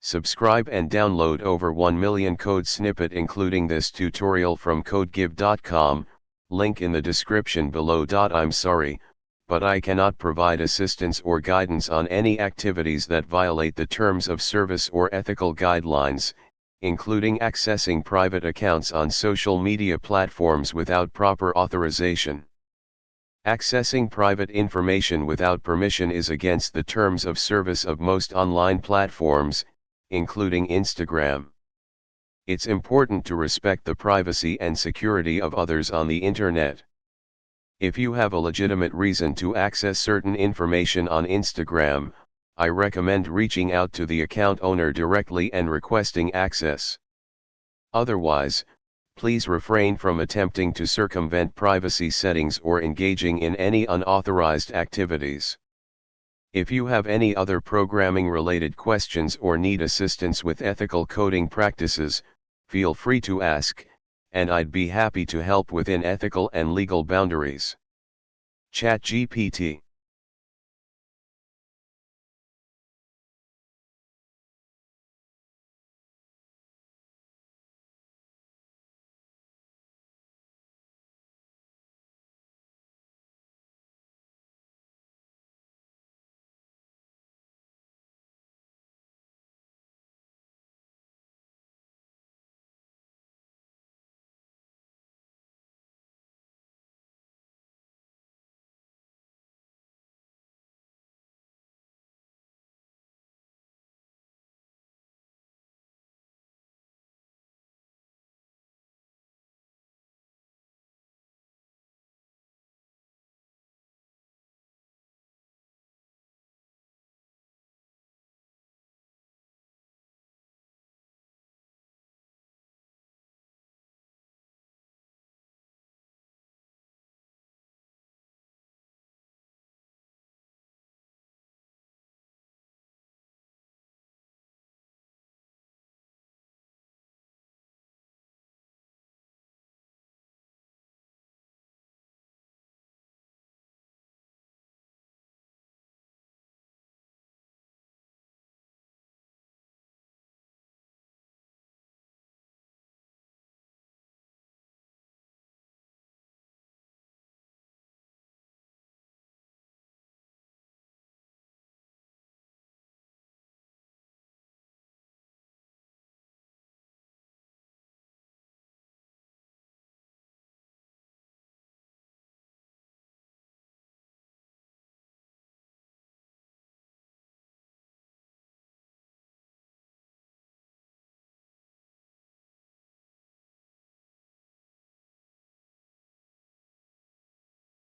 Subscribe and download over 1 million code snippet including this tutorial from codegib.com, link in the description below. I'm sorry, but I cannot provide assistance or guidance on any activities that violate the terms of service or ethical guidelines, including accessing private accounts on social media platforms without proper authorization. Accessing private information without permission is against the terms of service of most online platforms, including Instagram. It's important to respect the privacy and security of others on the internet. If you have a legitimate reason to access certain information on Instagram, I recommend reaching out to the account owner directly and requesting access. Otherwise, please refrain from attempting to circumvent privacy settings or engaging in any unauthorized activities. If you have any other programming-related questions or need assistance with ethical coding practices, feel free to ask, and I'd be happy to help within ethical and legal boundaries. ChatGPT